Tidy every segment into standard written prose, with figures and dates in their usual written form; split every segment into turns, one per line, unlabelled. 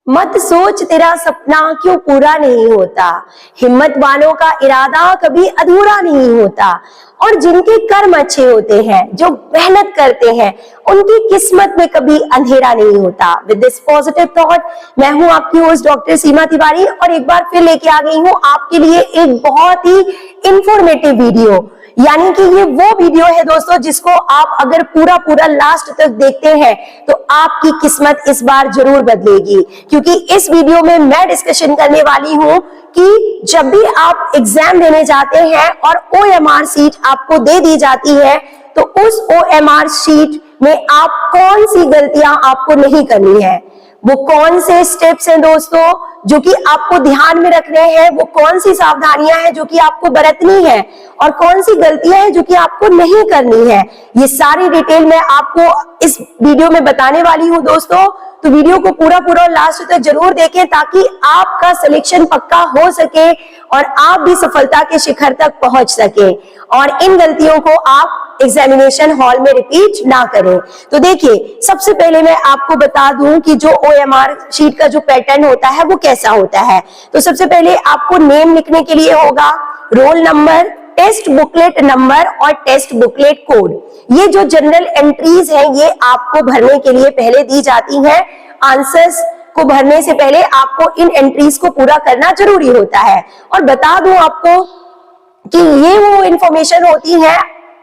मत सोच तेरा सपना क्यों पूरा नहीं होता, हिम्मत वालों का इरादा कभी अधूरा नहीं होता, और जिनके कर्म अच्छे होते हैं, जो मेहनत करते हैं, उनकी किस्मत में कभी अंधेरा नहीं होता। विद दिस पॉजिटिव थॉट, मैं हूं आपकी होस्ट डॉक्टर सीमा तिवारी और एक बार फिर लेके आ गई हूं आपके लिए एक बहुत ही इंफॉर्मेटिव वीडियो। यानी कि ये वो वीडियो है दोस्तों जिसको आप अगर पूरा लास्ट तक देखते हैं तो आपकी किस्मत इस बार जरूर बदलेगी, क्योंकि इस वीडियो में मैं डिस्कशन करने वाली हूं कि जब भी आप एग्जाम देने जाते हैं और OMR शीट आपको दे दी जाती है तो उस OMR शीट में आप कौन सी गलतियां आपको नहीं करनी है, वो कौन से स्टेप्स हैं दोस्तों जो कि आपको ध्यान में रखने हैं, वो कौन सी सावधानियां हैं जो कि आपको बरतनी है, और कौन सी गलतियां हैं जो कि आपको नहीं करनी है, ये सारी डिटेल मैं आपको इस वीडियो में बताने वाली हूं दोस्तों। तो वीडियो को पूरा लास्ट तक जरूर देखें ताकि आपका सिलेक्शन पक्का हो सके और आप भी सफलता के शिखर तक पहुंच सके और इन गलतियों को आप एग्जामिनेशन हॉल में रिपीट ना करें। तो देखिए, सबसे पहले मैं आपको बता दूं कि जो OMR शीट का जो पैटर्न होता है वो कैसा होता है। तो सबसे पहले आपको नेम लिखने के लिए होगा, roll number, test booklet number और टेस्ट बुकलेट कोड। ये जो जनरल एंट्रीज हैं ये आपको भरने के लिए पहले दी जाती हैं। आंसर्स को भरने से पहले आपको इन एंट्रीज को पूरा करना जरूरी होता है। और बता दूं आपको कि ये वो इंफॉर्मेशन होती है,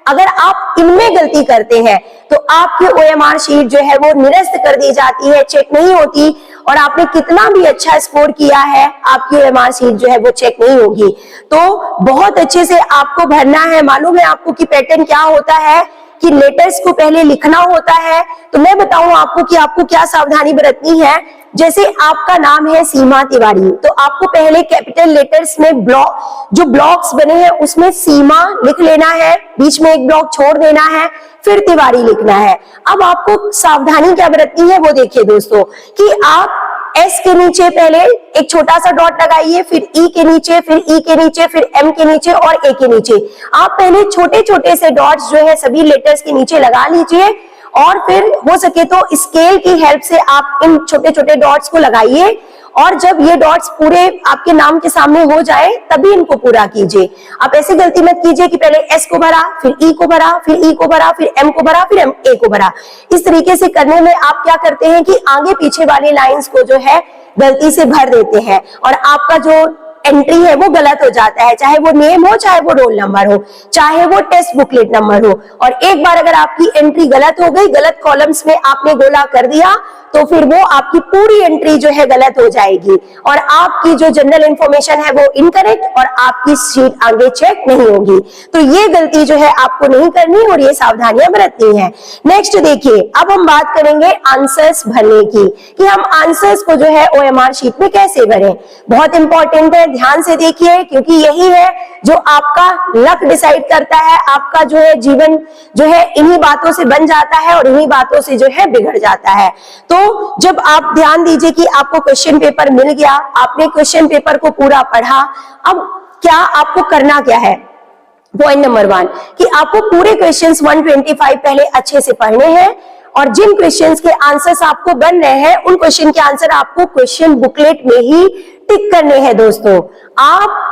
अगर आप इनमें गलती करते हैं तो आपकी OMR शीट जो है वो निरस्त कर दी जाती है, चेक नहीं होती, और आपने कितना भी अच्छा स्कोर किया है आपकी OMR शीट जो है वो चेक नहीं होगी। तो बहुत अच्छे से आपको भरना है। मालूम है आपको कि पैटर्न क्या होता है कि लेटर्स को पहले लिखना होता है। तो मैं बताऊं आपको कि आपको क्या सावधानी बरतनी है। जैसे आपका नाम है सीमा तिवारी, तो आपको पहले कैपिटल लेटर्स में जो ब्लॉक्स बने हैं उसमें सीमा लिख लेना है, बीच में एक ब्लॉक छोड़ देना है, फिर तिवारी लिखना है। अब आपको सावधानी क्या बरतनी है वो देखिए दोस्तों कि आप S के नीचे पहले एक छोटा सा डॉट लगाइए, फिर E के नीचे, फिर E के नीचे, फिर M के नीचे और A के नीचे। आप पहले छोटे से डॉट्स जो है सभी लेटर्स के नीचे लगा लीजिए और फिर हो सके तो स्केल की हेल्प से आप इन छोटे डॉट्स को लगाइए, और जब ये डॉट्स पूरे आपके नाम के सामने हो जाए तभी इनको पूरा कीजिए। आप ऐसी गलती मत कीजिए कि पहले S को भरा, फिर E को भरा, फिर E को भरा, फिर M को भरा, फिर A को भरा। इस तरीके से करने में आप क्या करते हैं कि आगे पीछे वाली लाइंस को जो है गलती से भर देते हैं और आपका जो एंट्री है वो गलत हो जाता है, चाहे वो नेम हो, चाहे वो रोल नंबर हो, चाहे वो टेस्ट बुकलेट नंबर हो। और एक बार अगर आपकी एंट्री गलत हो गई, गलत कॉलम्स में आपने गोला कर दिया, तो फिर वो आपकी पूरी एंट्री जो है गलत हो जाएगी और आपकी जो जनरल इंफॉर्मेशन है वो इनकरेक्ट और आपकी शीट आगे चेक नहीं होगी। तो ये गलती जो है आपको नहीं करनी और ये सावधानियां बरतनी है। नेक्स्ट देखिए, अब हम बात करेंगे आंसर्स भरने की कि हम आंसर्स को जो है OMR शीट में कैसे भरें। बहुत इंपॉर्टेंट है, ध्यान से देखिए, क्योंकि यही है जो आपका लक डिसाइड करता है। आपका जो है जीवन जो है इन्हीं बातों से बन जाता है और इन्हीं बातों से जो है बिगड़ जाता है। तो जब आप ध्यान दीजिए कि आपको क्वेश्चन पेपर मिल गया, आपने क्वेश्चन पेपर को पूरा पढ़ा, अब क्या आपको करना क्या है। पॉइंट नंबर 1 कि आपको पूरे क्वेश्चंस 125 पहले अच्छे से पढ़ने हैं और जिन क्वेश्चंस के आंसर्स आपको बन रहे हैं उन क्वेश्चन के आंसर आपको क्वेश्चन बुकलेट में ही टिक करने हैं दोस्तों। आप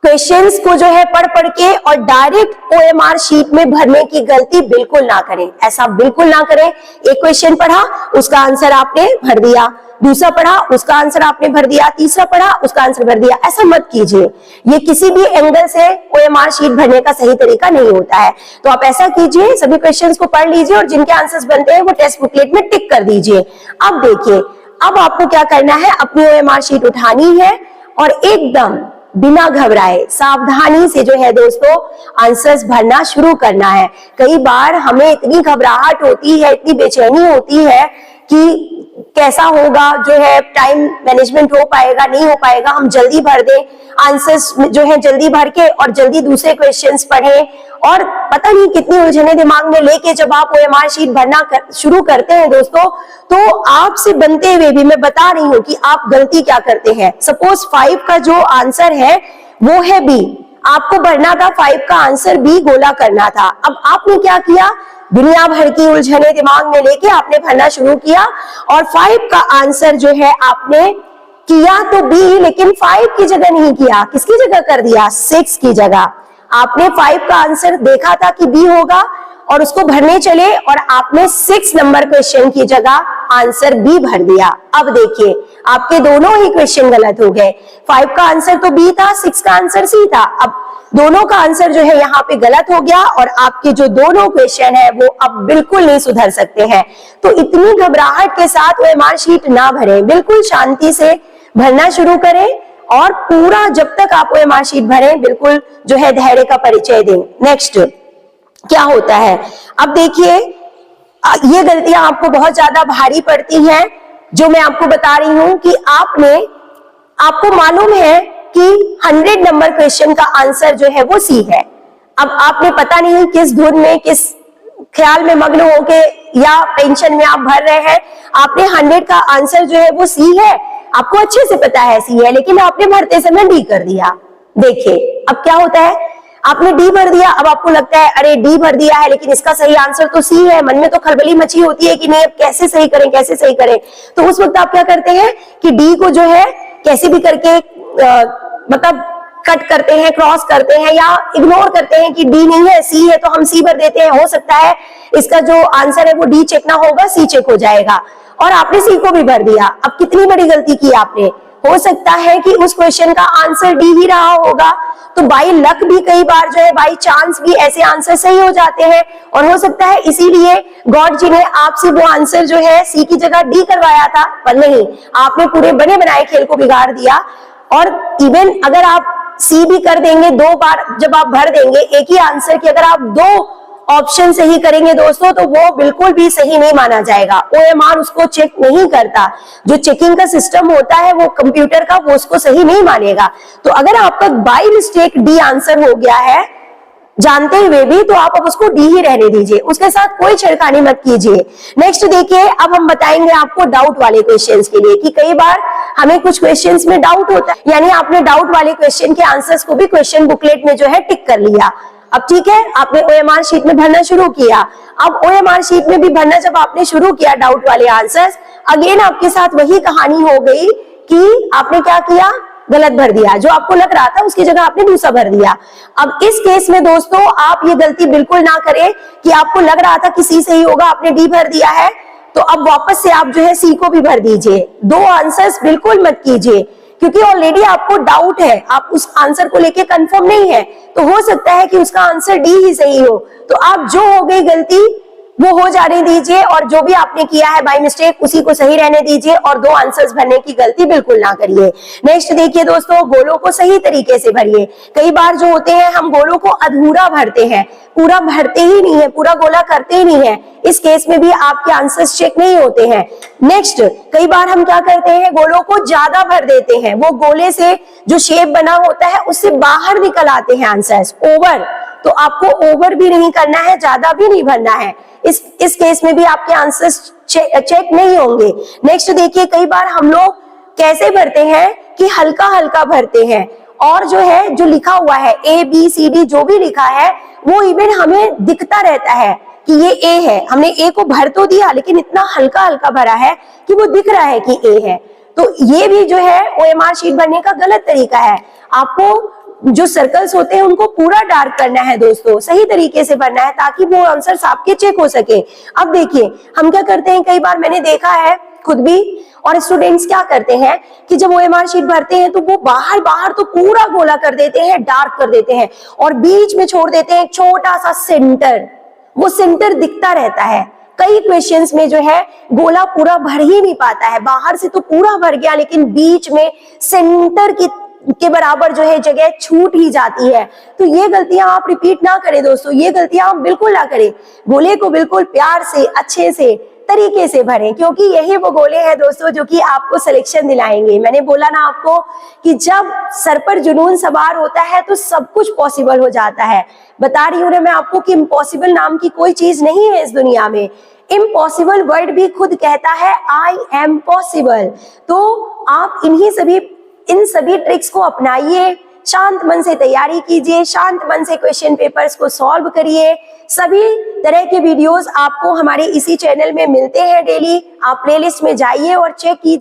क्वेश्चंस को जो है पढ़ के और डायरेक्ट OMR शीट में भरने की गलती बिल्कुल ना करें, ऐसा बिल्कुल ना करें। एक क्वेश्चन पढ़ा, उसका आंसर आपने भर दिया, दूसरा पढ़ा, उसका आंसर आपने भर दिया, तीसरा पढ़ा, उसका आंसर भर दिया, ऐसा मत कीजिए। ये किसी भी एंगल से OMR शीट भरने का सही तरीका नहीं होता है। तो आप ऐसा कीजिए, सभी क्वेश्चंस को पढ़ लीजिए और जिनके आंसर्स बनते हैं वो टेस्ट बुकलेट में टिक कर दीजिए। अब देखिए, अब आपको क्या करना है, अपनी OMR शीट उठानी है और एकदम बिना घबराए सावधानी से जो है दोस्तों आंसर्स भरना शुरू करना है। कई बार हमें इतनी घबराहट होती है, इतनी बेचैनी होती है कि कैसा होगा, जो है टाइम मैनेजमेंट हो पाएगा नहीं हो पाएगा, हम जल्दी भर दें आंसर्स जो है जल्दी भर के और जल्दी दूसरे क्वेश्चंस पढ़ें और पता नहीं कितनी उलझने दिमाग में लेके जब आप OMR शीट भरना शुरू करते हैं दोस्तों, तो आपसे बनते हुए भी मैं बता रही हूं कि आप गलती क्या करते हैं। सपोज 5 का जो आंसर है वो है B, आपको भरना था 5 का आंसर बी, गोला करना था। अब आपने क्या किया, दुनिया भर की उलझने दिमाग में लेके आपने भरना शुरू किया और 5 का आंसर जो है आपने किया तो बी, लेकिन 5 की जगह नहीं किया, किसकी जगह कर दिया, 6 की जगह। आपने 5 का आंसर देखा था कि बी होगा और उसको भरने चले और आपने 6 नंबर क्वेश्चन की जगह आंसर बी भर दिया। अब देखिए आपके दोनों ही क्वेश्चन गलत हो गए। 5 का आंसर तो बी था, 6 का आंसर सी था। अब दोनों का आंसर जो है यहाँ पे गलत हो गया और आपके जो दोनों क्वेश्चन है वो अब बिल्कुल नहीं सुधर सकते हैं। तो इतनी घबराहट के साथ ओएमआर शीट ना भरें, बिल्कुल शांति से भरना शुरू करें और पूरा जब तक आप ओएमआर शीट भरें बिल्कुल जो है धैर्य का परिचय दें। नेक्स्ट क्या होता है, अब देखिए ये गलतियां आपको बहुत ज्यादा भारी पड़ती हैं जो मैं आपको बता रही हूं कि आपको मालूम है कि 100 नंबर क्वेश्चन का आंसर जो है वो सी है। अब आपने पता नहीं किस धुन में, किस ख्याल में मग्न होके या टेंशन में आप भर रहे हैं, आपने 100 का आंसर जो है वो सी है, आपको अच्छे से पता है सी है, लेकिन आपने भरते समय डी कर दिया। देखिए अब क्या होता है, आपने डी भर दिया, अब आपको लगता है अरे डी भर दिया है लेकिन इसका सही आंसर तो सी है। मन में तो खलबली मची होती है कि नहीं अब कैसे सही करें, कैसे सही करें। तो उस वक्त आप क्या करते हैं कि डी को जो है कैसे भी करके मतलब कट करते हैं, क्रॉस करते हैं या इग्नोर करते हैं कि डी नहीं है सी है तो हम सी भर देते हैं। हो सकता है इसका जो आंसर है वो डी चेक ना होगा, सी चेक हो जाएगा और आपने सी को भी भर दिया। अब कितनी बड़ी गलती की आपने, हो सकता है कि उस क्वेश्चन का आंसर डी ही रहा होगा। तो बाई लक भी कई बार जो है, बाई चांस भी ऐसे आंसर सही हो जाते हैं और हो सकता है इसीलिए गॉड जी ने आपसे वो आंसर जो है सी की जगह डी करवाया था, पर नहीं, आपने पूरे बने बनाए खेल को बिगाड़ दिया। और इवन अगर आप सी भी कर देंगे, 2 बार जब आप भर देंगे एक ही आंसर की, अगर आप 2 ऑप्शन सही करेंगे दोस्तों तो वो बिल्कुल भी सही नहीं माना जाएगा। ओएमआर उसको चेक नहीं करता, जो चेकिंग का सिस्टम होता है वो कंप्यूटर का, वो उसको सही नहीं मानेगा। तो अगर आपका बाय मिस्टेक डी आंसर हो गया है जानते हुए भी, तो आप अब उसको डी ही रहने दीजिए, उसके साथ कोई छेड़खानी मत कीजिए। नेक्स्ट देखिए, अब हम बताएंगे आपको डाउट वाले क्वेश्चंस के लिए कि कई बार हमें कुछ क्वेश्चंस में डाउट होता है, यानी आपने डाउट वाले क्वेश्चन के आंसर्स को भी क्वेश्चन बुकलेट में जो है टिक कर लिया। अब ठीक है, आपने ओएमआर शीट में भरना शुरू किया। अब ओएमआर शीट में भी भरना जब आपने शुरू किया डाउट वाले आंसर्स, अगेन आपके साथ वही कहानी हो गई कि आपने क्या किया, गलत भर दिया। जो आपको लग रहा था उसकी जगह आपने दूसरा भर दिया। अब इस केस में दोस्तों आप ये गलती बिल्कुल ना करें कि आपको लग रहा था कि सी सही होगा, आपने डी भर दिया है, तो अब वापस से आप जो है सी को भी भर दीजिए। 2 आंसर्स बिल्कुल मत कीजिए, क्योंकि ऑलरेडी आपको डाउट है, आप उस आंसर को लेके कंफर्म नहीं है, तो हो सकता है कि उसका आंसर डी ही सही हो। तो आप जो हो गई गलती वो हो जाने दीजिए और जो भी आपने किया है बाय मिस्टेक उसी को सही रहने दीजिए और 2 आंसर्स भरने की गलती बिल्कुल ना करिए। नेक्स्ट देखिए दोस्तों, गोलों को सही तरीके से भरिए। कई बार जो होते हैं हम गोलों को अधूरा भरते हैं, पूरा भरते ही नहीं है, पूरा गोला करते ही नहीं है। इस केस में भी आपके आंसर्स चेक नहीं होते हैं। नेक्स्ट, कई बार हम क्या करते हैं, गोलों को ज्यादा भर देते हैं, वो गोले से जो शेप बना होता है उससे बाहर निकल आते हैं आंसर्स, ओवर। तो आपको ओवर भी नहीं करना है, ज्यादा भी नहीं भरना है। इस केस में भी आपके आंसर्स चेक नहीं होंगे। नेक्स्ट देखिए, कई बार हम लोग कैसे भरते हैं कि हल्का हल्का भरते हैं और जो है जो लिखा हुआ है ए बी सी डी जो भी लिखा है वो इवन हमें दिखता रहता है कि ये ए है। हमने ए को भर तो दिया लेकिन इतना हल्का हल्का भरा है कि वो दिख रहा है कि ए है। तो ये भी जो है ओएमआर शीट भरने का गलत तरीका है। आपको जो सर्कल्स होते हैं उनको पूरा डार्क करना है दोस्तों, सही तरीके से भरना है ताकि वो आंसर्स आपके चेक हो सके। अब देखिए हम क्या करते हैं, कई बार मैंने देखा है खुद भी और स्टूडेंट्स क्या करते हैं कि जब ओएमआर शीट भरते हैं तो वो बाहर बाहर तो पूरा गोला कर देते हैं, डार्क कर देते हैं और बीच में छोड़ देते हैं एक छोटा सा सेंटर, वो सेंटर दिखता रहता है। कई क्वेश्चंस में जो है गोला पूरा भर ही नहीं पाता है, बाहर से तो पूरा भर गया लेकिन बीच में सेंटर के बराबर जो है जगह छूट ही जाती है। तो ये गलतियां आप रिपीट ना करें दोस्तों, ये गलतियां आप बिल्कुल ना करें। गोले को बिल्कुल प्यार से अच्छे से तरीके से भरें, क्योंकि यही वो गोले हैं दोस्तों जो कि आपको सिलेक्शन दिलाएंगे। मैंने बोला ना आपको कि जब सर पर जुनून सवार होता है तो सब कुछ पॉसिबल हो जाता है। बता रही हूं ना मैं आपको कि इम्पॉसिबल नाम की कोई चीज नहीं है इस दुनिया में। इम्पॉसिबल वर्ड भी खुद कहता है आई एम पॉसिबल। तो आप इन सभी ट्रिक्स को अपनाइए, शांत मन से तैयारी कीजिए, शांत मन से क्वेश्चन पेपर्स को सॉल्व करिए। सभी तरह के वीडियोस आपको हमारे इसी चैनल में मिलते हैं डेली। आप प्लेलिस्ट में जाइए और चेक कीजिए।